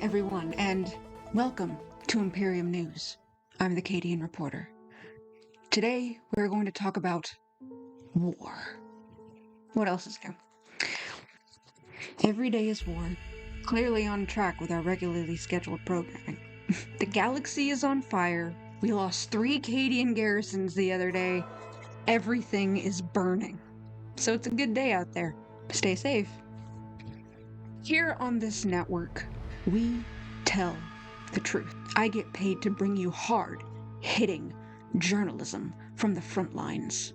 everyone, and welcome to Imperium News. I'm the Cadian Reporter. Today, we're going to talk about war. What else is new? Every day is war, clearly on track with our regularly scheduled programming. The galaxy is on fire. We lost 3 Cadian garrisons the other day. Everything is burning. So it's a good day out there. Stay safe. Here on this network, we tell the truth. I get paid to bring you hard-hitting journalism from the front lines.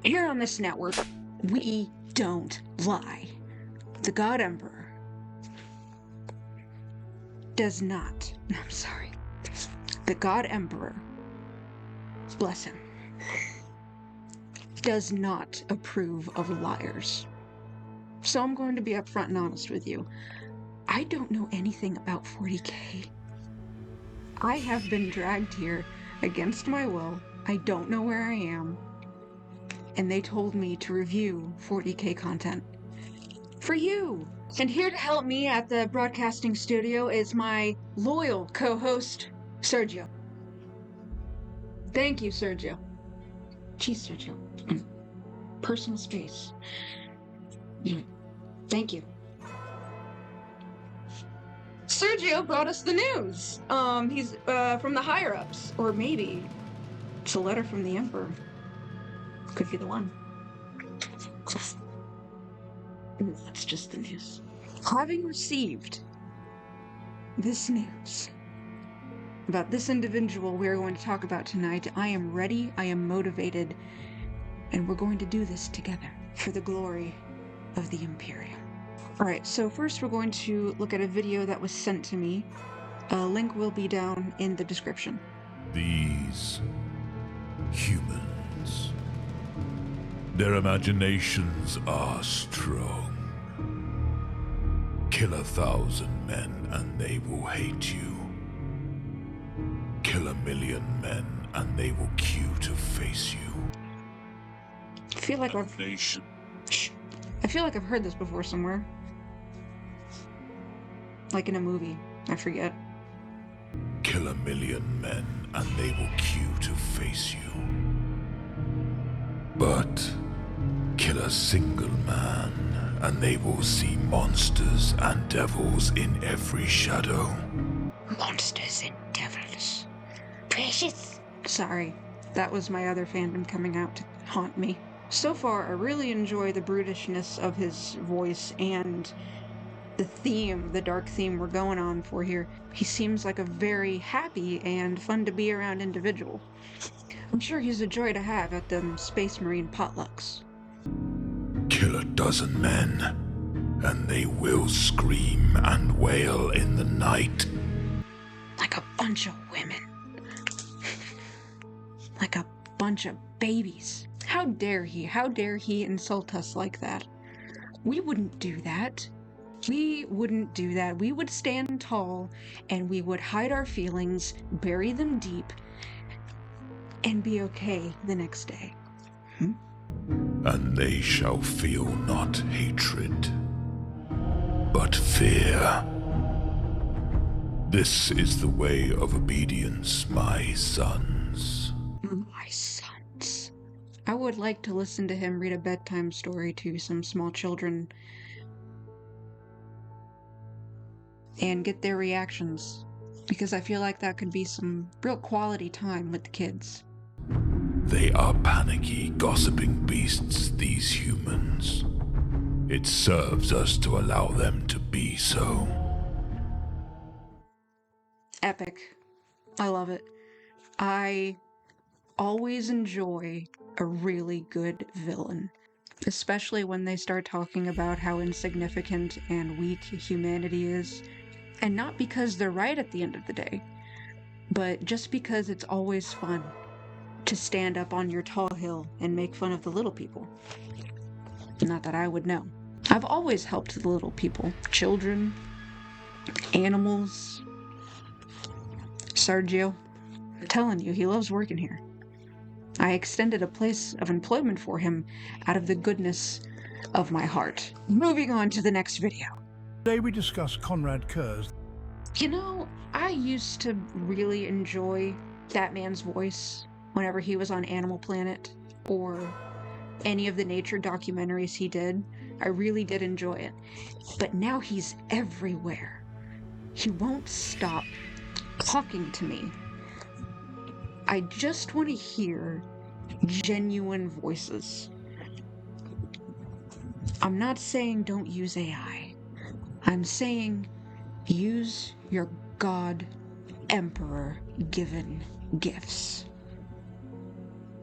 Here on this network, we don't lie. The God Emperor does not. I'm sorry. The God Emperor, bless him, does not approve of liars. So I'm going to be upfront and honest with you. I don't know anything about 40K. I have been dragged here against my will. I don't know where I am. And they told me to review 40K content for you. And here to help me at the broadcasting studio is my loyal co-host, Sergio. Thank you, Sergio. Jeez, Sergio. Personal space. Thank you. Sergio brought us the news. He's from the higher-ups, or maybe it's a letter from the Emperor. Could be the one. That's just the news. Having received this news about this individual we are going to talk about tonight, I am ready, I am motivated, and we're going to do this together for the glory of the Imperium. Alright, so first we're going to look at a video that was sent to me. A link will be down in the description. These humans, their imaginations are strong. Kill 1,000 men and they will hate you. Kill 1,000,000 men and they will queue to face you. I feel like I've heard this before somewhere. Like in a movie. I forget. Kill 1,000,000 men and they will queue to face you. But kill a single man and they will see monsters and devils in every shadow. Monsters and devils. Precious. Sorry, that was my other fandom coming out to haunt me. So far, I really enjoy the brutishness of his voice and the theme, the dark theme we're going on for here. He seems like a very happy and fun to be around individual. I'm sure he's a joy to have at them Space Marine potlucks. Kill 12 men, and they will scream and wail in the night. Like a bunch of women. Like a bunch of babies. How dare he insult us like that? We wouldn't do that. We wouldn't do that. We would stand tall, and we would hide our feelings, bury them deep, and be okay the next day. And they shall feel not hatred, but fear. This is the way of obedience, my sons. My sons. I would like to listen to him read a bedtime story to some small children and get their reactions, because I feel like that could be some real quality time with the kids. They are panicky, gossiping beasts, these humans. It serves us to allow them to be so. Epic. I love it. I always enjoy a really good villain, especially when they start talking about how insignificant and weak humanity is. And not because they're right at the end of the day, but just because it's always fun to stand up on your tall hill and make fun of the little people. Not that I would know. I've always helped the little people. Children, animals. Sergio, I'm telling you, he loves working here. I extended a place of employment for him out of the goodness of my heart. Moving on to the next video. Today we discuss Konrad Curz. I used to really enjoy that man's voice whenever he was on Animal Planet or any of the nature documentaries he did. I really did enjoy it. But now he's everywhere. He won't stop talking to me. I just want to hear genuine voices. I'm not saying don't use AI. I'm saying use your God Emperor given gifts.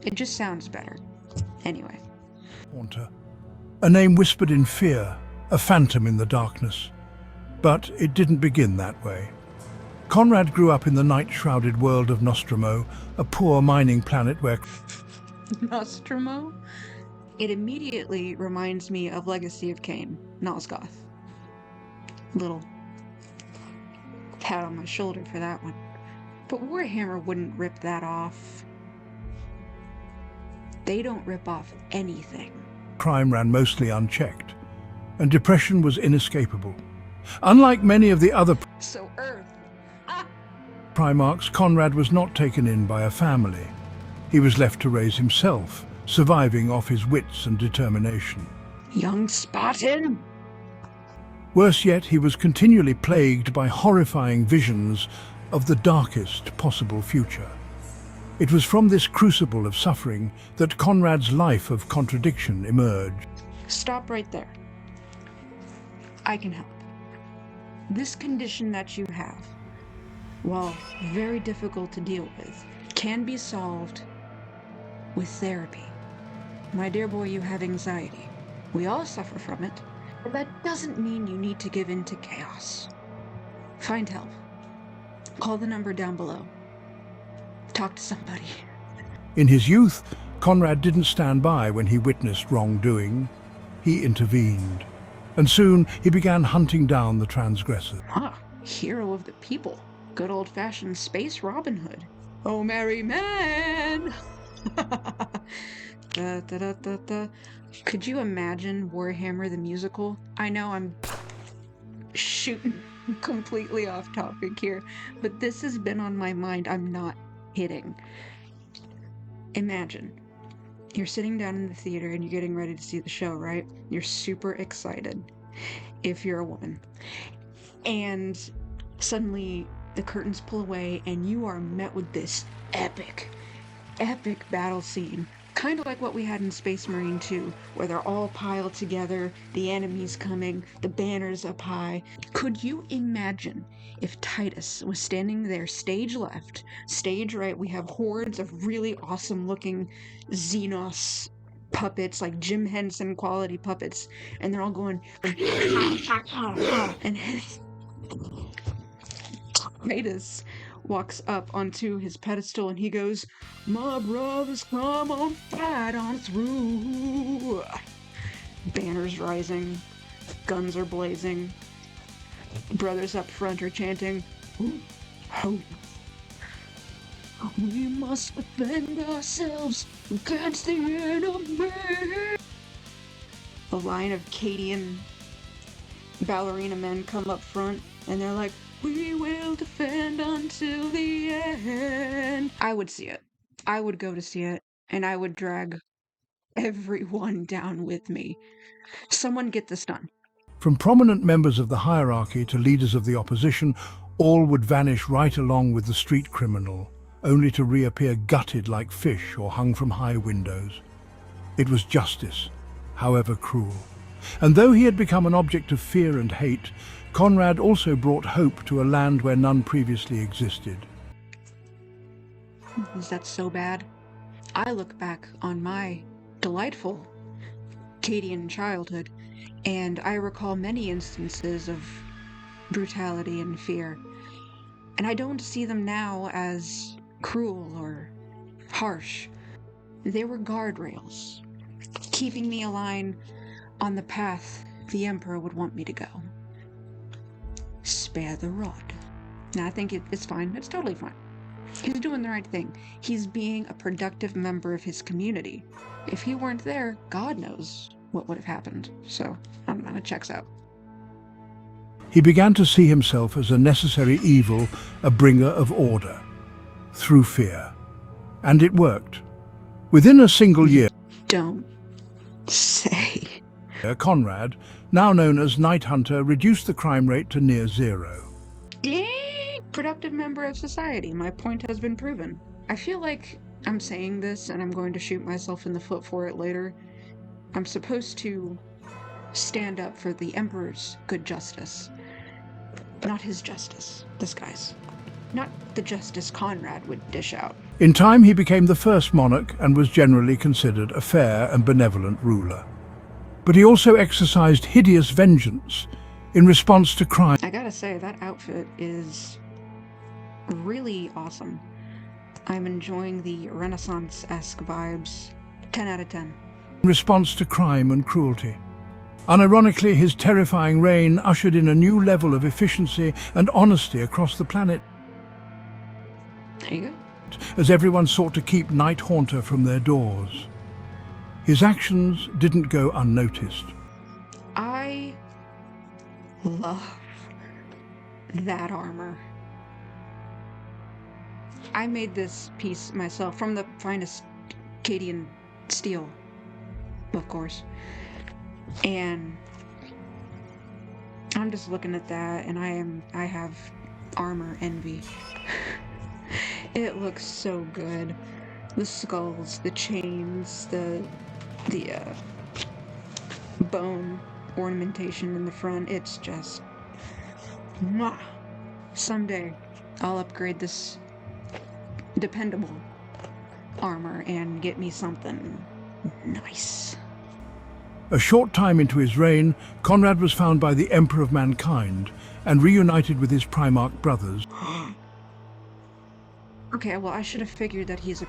It just sounds better. Anyway. Haunter. A name whispered in fear, a phantom in the darkness. But it didn't begin that way. Konrad grew up in the night-shrouded world of Nostromo, a poor mining planet where... Nostromo? It immediately reminds me of Legacy of Kain, Nosgoth. Little pat on my shoulder for that one. But Warhammer wouldn't rip that off. They don't rip off anything. Crime ran mostly unchecked, and depression was inescapable. Unlike many of the other So Earth. Primarchs, Konrad was not taken in by a family. He was left to raise himself, surviving off his wits and determination. Young Spartan? Worse yet, he was continually plagued by horrifying visions of the darkest possible future. It was from this crucible of suffering that Konrad's life of contradiction emerged. Stop right there. I can help. This condition that you have, while very difficult to deal with, can be solved with therapy. My dear boy, you have anxiety. We all suffer from it, but that doesn't mean you need to give in to chaos. Find help. Call the number down below. Talk to somebody. In his youth, Konrad didn't stand by when he witnessed wrongdoing. He intervened, and soon he began hunting down the transgressors. Hero of the people. Good old-fashioned space Robin Hood. Oh, merry man! Da, da, da, da, da. Could you imagine Warhammer the musical? I know I'm shooting completely off topic here, but this has been on my mind. I'm not kidding. Imagine you're sitting down in the theater and you're getting ready to see the show, right? You're super excited if you're a woman. And suddenly the curtains pull away and you are met with this epic battle scene. Kind of like what we had in Space Marine 2, where they're all piled together, the enemy's coming, the banner's up high. Could you imagine if Titus was standing there stage left, stage right? We have hordes of really awesome looking Xenos puppets, like Jim Henson quality puppets, and they're all going and Titus walks up onto his pedestal and he goes, "My brothers, come on, fight on through." Banners rising, guns are blazing, brothers up front are chanting, "Ho, we must defend ourselves against the enemy." A line of Cadian ballerina men come up front and they're like, "We will defend until the end." I would see it. I would go to see it, and I would drag everyone down with me. Someone get this done. From prominent members of the hierarchy to leaders of the opposition, all would vanish right along with the street criminal, only to reappear gutted like fish or hung from high windows. It was justice, however cruel. And though he had become an object of fear and hate, Konrad also brought hope to a land where none previously existed. Is that so bad? I look back on my delightful Cadian childhood, and I recall many instances of brutality and fear, and I don't see them now as cruel or harsh. They were guardrails, keeping me aligned on the path the Emperor would want me to go. Spare the rod. Now, I think it's fine. It's totally fine. He's doing the right thing. He's being a productive member of his community. If he weren't there, God knows what would have happened. So, I don't know, it checks out. He began to see himself as a necessary evil, a bringer of order, through fear. And it worked. Within a single year, Don't say. Konrad, now known as Night Hunter, reduced the crime rate to near zero. Yay! Productive member of society. My point has been proven. I feel like I'm saying this and I'm going to shoot myself in the foot for it later. I'm supposed to stand up for the Emperor's good justice. Not his justice. This guy's. Not the justice Konrad would dish out. In time, he became the first monarch and was generally considered a fair and benevolent ruler. But he also exercised hideous vengeance in response to crime. I gotta say, that outfit is really awesome. I'm enjoying the Renaissance-esque vibes. 10 out of 10. In response to crime and cruelty. Unironically, his terrifying reign ushered in a new level of efficiency and honesty across the planet, There you go. as everyone sought to keep Night Haunter from their doors. His actions didn't go unnoticed. I love that armor. I made this piece myself from the finest Cadian steel, of course. And I'm just looking at that and I have armor envy. It looks so good. The skulls, the chains, the bone ornamentation in the front. It's just mwah. Someday I'll upgrade this dependable armor and get me something nice. A short time into his reign, Konrad was found by the Emperor of Mankind and reunited with his Primarch brothers. Okay, well, I should have figured that he's a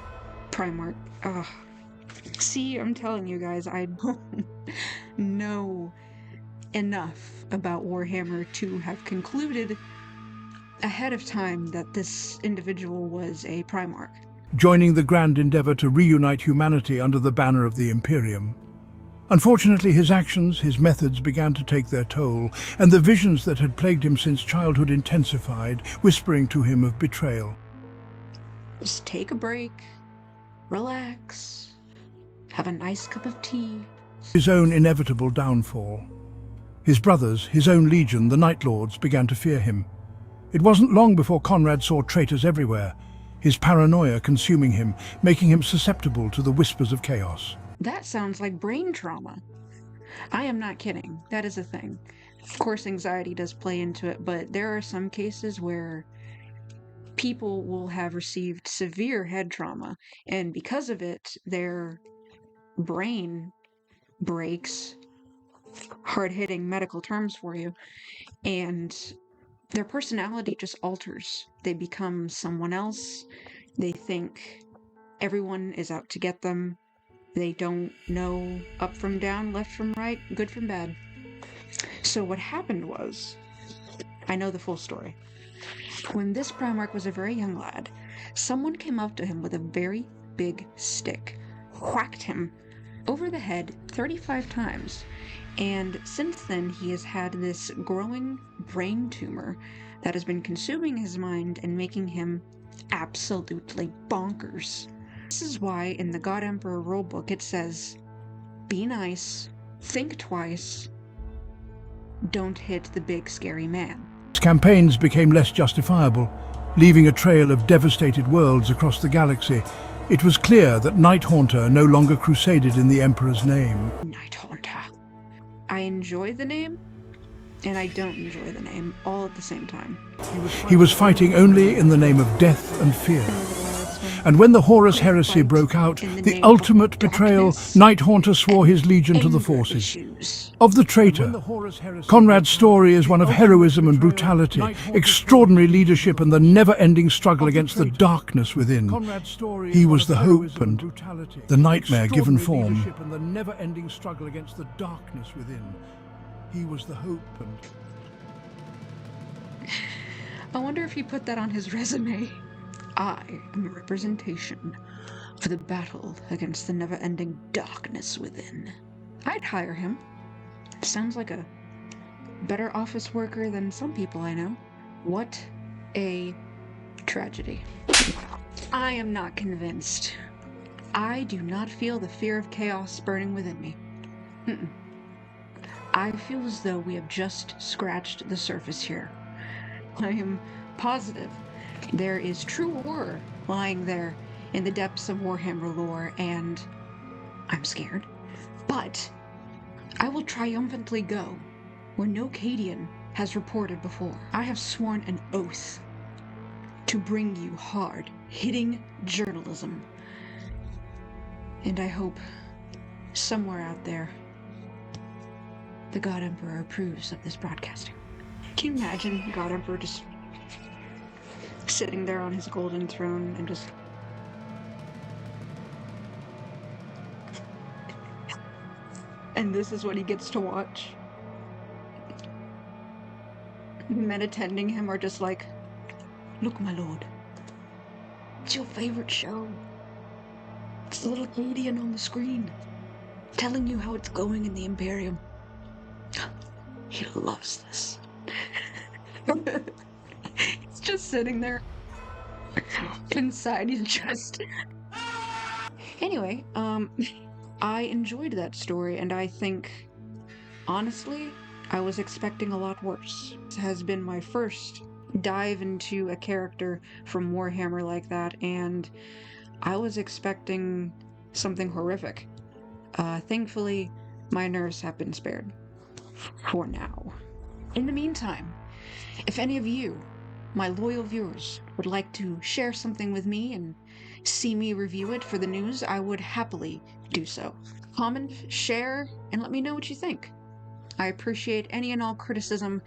Primarch. Ugh. See, I'm telling you guys, I don't know enough about Warhammer to have concluded ahead of time that this individual was a Primarch. Joining the grand endeavor to reunite humanity under the banner of the Imperium. Unfortunately, his actions, his methods began to take their toll, and the visions that had plagued him since childhood intensified, whispering to him of betrayal. Just take a break, relax, have a nice cup of tea. His own inevitable downfall. His brothers, his own legion, the Night Lords, began to fear him. It wasn't long before Konrad saw traitors everywhere, his paranoia consuming him, making him susceptible to the whispers of chaos. That sounds like brain trauma. I am not kidding. That is a thing. Of course, anxiety does play into it, but there are some cases where people will have received severe head trauma, and because of it, their brain breaks, hard-hitting medical terms for you, and their personality just alters. They become someone else. They think everyone is out to get them. They don't know up from down, left from right, good from bad. So what happened was, I know the full story. When this Primarch was a very young lad, someone came up to him with a very big stick, whacked him over the head 35 times, and since then he has had this growing brain tumor that has been consuming his mind and making him absolutely bonkers. This is why in the God Emperor rulebook it says, be nice, think twice, don't hit the big scary man. His campaigns became less justifiable, leaving a trail of devastated worlds across the galaxy. It was clear that Night Haunter no longer crusaded in the Emperor's name. Night Haunter. I enjoy the name, and I don't enjoy the name, all at the same time. He was fighting only in the name of death and fear. And when the Horus heresy broke out, the ultimate betrayal, Night Haunter swore his legion to the forces. Of the traitor, Konrad's story is one of heroism and brutality, extraordinary leadership and the never-ending struggle against the darkness within. He was the hope and the nightmare given form. He was the hope and... I wonder if he put that on his resume. I am a representation for the battle against the never-ending darkness within. I'd hire him. Sounds like a better office worker than some people I know. What a tragedy. I am not convinced. I do not feel the fear of chaos burning within me. Mm-mm. I feel as though we have just scratched the surface here. I am positive there is true horror lying there in the depths of Warhammer lore, and I'm scared. But I will triumphantly go where no Cadian has reported before. I have sworn an oath to bring you hard-hitting journalism. And I hope somewhere out there the God Emperor approves of this broadcasting. Can you imagine God Emperor just sitting there on his golden throne and just... And this is what he gets to watch? Men attending him are just like, look, my lord, it's your favorite show. It's the little Cadian on the screen, telling you how it's going in the Imperium. He loves this. He's just sitting there. Inside, he's just... Anyway, I enjoyed that story, and I think, honestly, I was expecting a lot worse. This has been my first dive into a character from Warhammer like that, and I was expecting something horrific. Thankfully, my nerves have been spared. For now. In the meantime, if any of you, my loyal viewers, would like to share something with me and see me review it for the news, I would happily do so. Comment, share, and let me know what you think. I appreciate any and all criticism,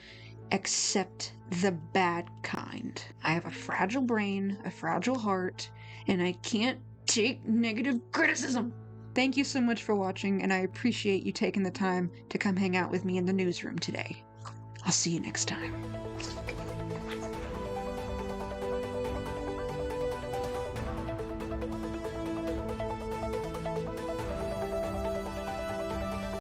except the bad kind. I have a fragile brain, a fragile heart, and I can't take negative criticism. Thank you so much for watching, and I appreciate you taking the time to come hang out with me in the newsroom today. I'll see you next time.